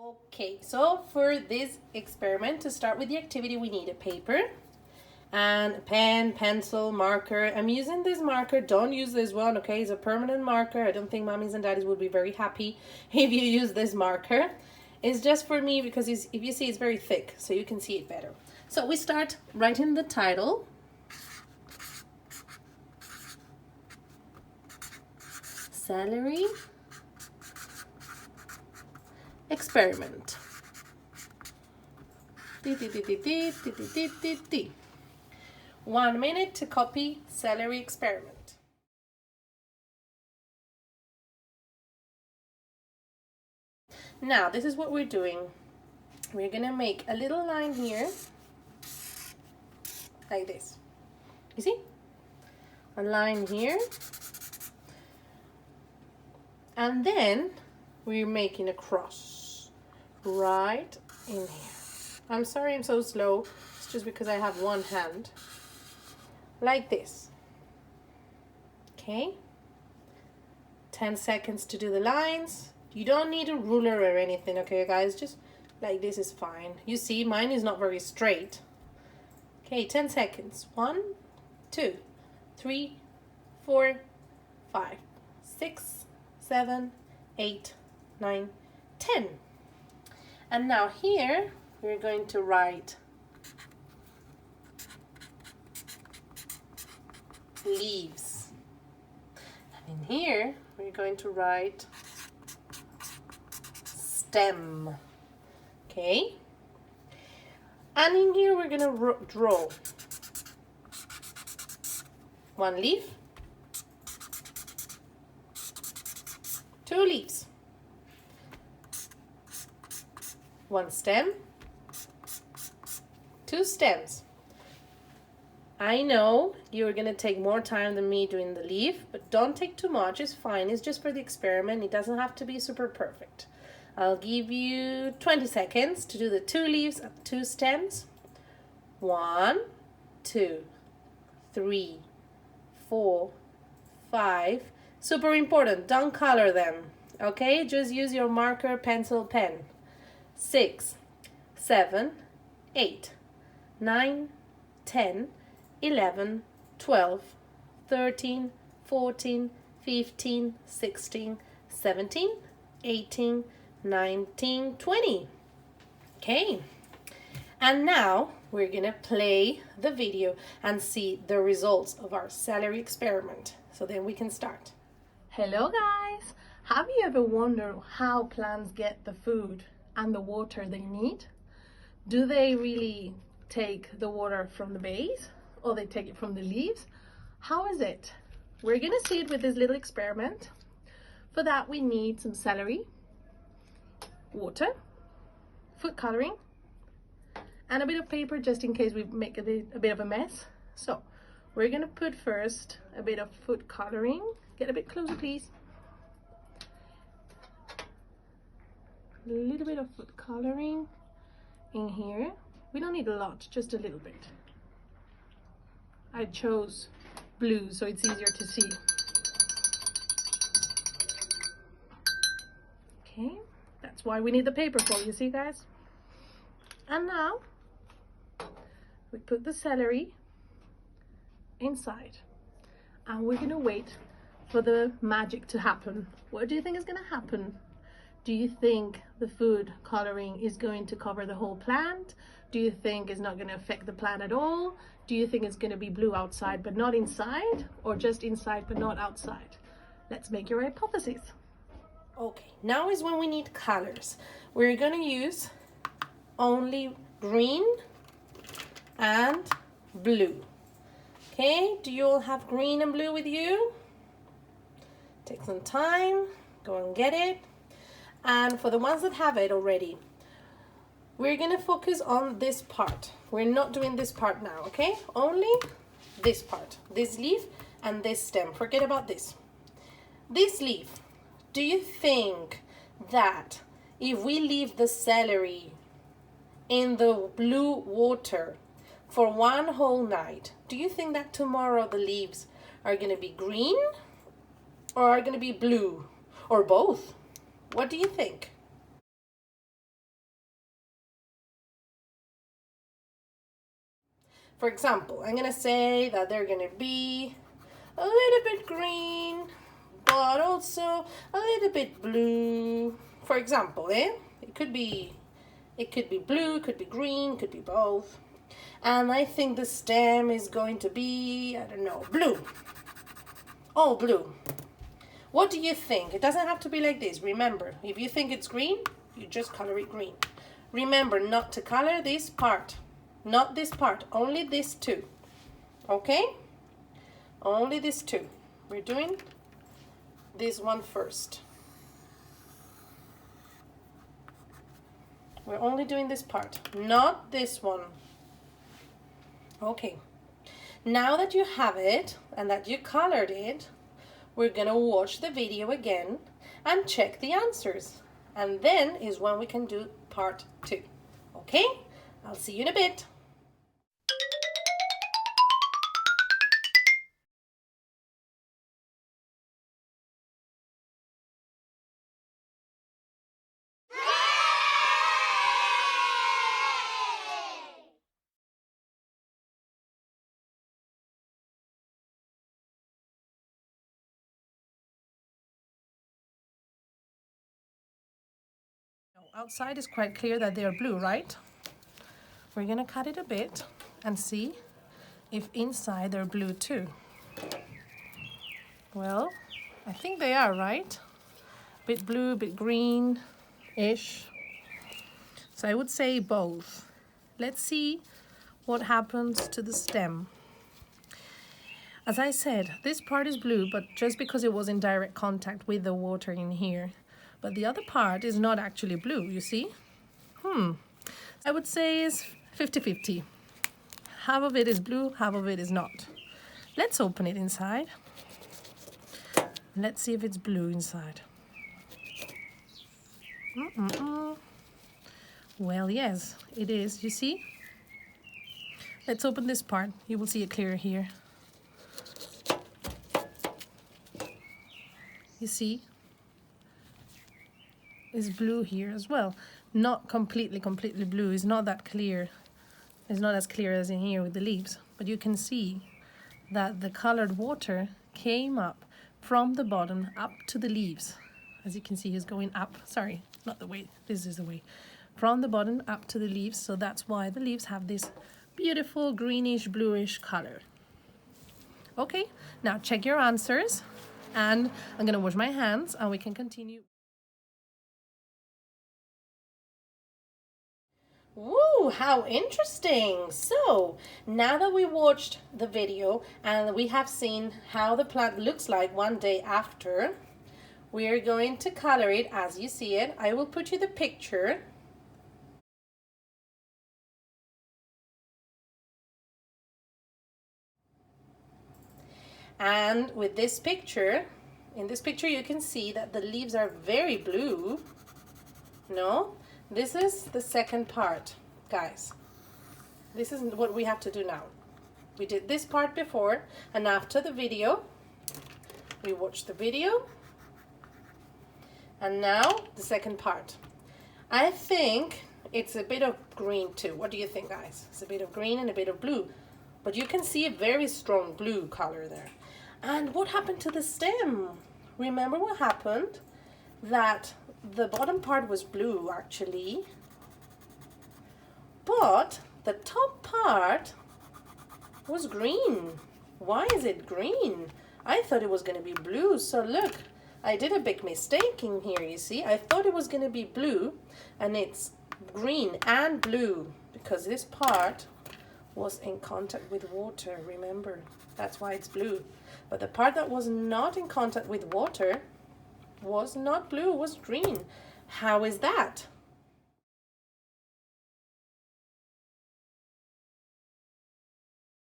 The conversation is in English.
Okay, so for this experiment, to start with the activity, we need a paper and a pen, pencil, marker. I'm using this marker. Don't use this one, okay? It's a permanent marker. I don't think mommies and daddies would be very happy if you use this marker. It's just for me because if you see, it's very thick, so you can see it better. So we start writing the title. Celery experiment. 1 minute to copy celery experiment. Now, this is what we're doing. We're gonna make a little line here, like this. You see? A line here. And then we're making a cross right in here. I'm sorry I'm so slow. It's just because I have one hand. Like this. Okay? 10 seconds to do the lines. You don't need a ruler or anything, okay, guys? Just like this is fine. You see, mine is not very straight. Okay, 10 seconds. 1, 2, 3, 4, 5, 6, 7, 8, 9, 10. And now here, we're going to write leaves. And in here, we're going to write stem. Okay? And in here, we're going to draw 1 leaf, 2 leaves, 1 stem, 2 stems. I know you're going to take more time than me doing the leaf, but don't take too much. It's fine. It's just for the experiment. It doesn't have to be super perfect. I'll give you 20 seconds to do the 2 leaves and 2 stems. 1, 2, 3, 4, 5. Super important. Don't color them. Okay? Just use your marker, pencil, pen. 6, 7, 8, 9, 10, 11, 12, 13, 14, 15, 16, 17, 18, 19, 20. Okay. And now we're gonna play the video and see the results of our celery experiment. So then we can start. Hello guys! Have you ever wondered how plants get the food and the water they need? Do they really take the water from the base or they take it from the leaves? How is it? We're gonna see it with this little experiment. For that we need some celery, water, food coloring, and a bit of paper just in case we make a bit of a mess. So we're gonna put first a bit of food coloring. Get a bit closer, please. A little bit of food coloring in here. We don't need a lot, just a little bit. I chose blue so it's easier to see. Okay, that's why we need the paper for, you see guys? And now we put the celery inside and we're gonna wait for the magic to happen. What do you think is gonna happen? Do you think the food coloring is going to cover the whole plant? Do you think it's not going to affect the plant at all? Do you think it's going to be blue outside but not inside? Or just inside but not outside? Let's make your hypothesis. Okay, now is when we need colors. We're going to use only green and blue. Okay, do you all have green and blue with you? Take some time, go and get it. And for the ones that have it already, we're gonna focus on this part. We're not doing this part now, okay? Only this part, this leaf and this stem. Forget about this. This leaf, do you think that if we leave the celery in the blue water for 1 whole night, do you think that tomorrow the leaves are gonna be green or are gonna be blue or both? What do you think? For example, I'm gonna say that they're gonna be a little bit green, but also a little bit blue. For example, it could be blue, could be green, could be both. And I think the stem is going to be, I don't know, blue. Oh, blue. What do you think? It doesn't have to be like this. Remember, if you think it's green, you just color it green. Remember not to color this part. Not this part, only this two. Okay? Only this two. We're doing this one first. We're only doing this part, not this one. Okay. Now that you have it and that you colored it, we're gonna watch the video again and check the answers. And then is when we can do part 2. Okay? I'll see you in a bit. Outside is quite clear that they are blue, right? We're gonna cut it a bit and see if inside they're blue too. Well, I think they are, right? Bit blue, bit green-ish. So I would say both. Let's see what happens to the stem. As I said, this part is blue, but just because it was in direct contact with the water in here. But the other part is not actually blue, you see? I would say it's 50-50. Half of it is blue, half of it is not. Let's open it inside. Let's see if it's blue inside. Well, yes, it is, you see? Let's open this part. You will see it clearer here. You see? It's blue here as well. Not completely blue. It's not that clear. It's not as clear as in here with the leaves. But you can see that the colored water came up from the bottom up to the leaves. As you can see, it's going up. Sorry, not the way. This is the way. From the bottom up to the leaves. So that's why the leaves have this beautiful greenish, bluish color. Okay, now check your answers. And I'm going to wash my hands and we can continue. Woo, how interesting! So, now that we watched the video and we have seen how the plant looks like one day after, we are going to color it as you see it. I will put you the picture. And with this picture, in this picture you can see that the leaves are very blue. No? This is the second part, guys. This is what we have to do now. We did this part before, and after the video, we watched the video, and now the second part. I think it's a bit of green too. What do you think, guys? It's a bit of green and a bit of blue, but you can see a very strong blue color there. And what happened to the stem? Remember what happened? That the bottom part was blue actually, but the top part was green. Why is it green? I thought it was going to be blue. So look, I did a big mistake in here, you see. I thought it was going to be blue, and it's green and blue because this part was in contact with water, remember? That's why it's blue. But the part that was not in contact with water was not blue, was green. How is that?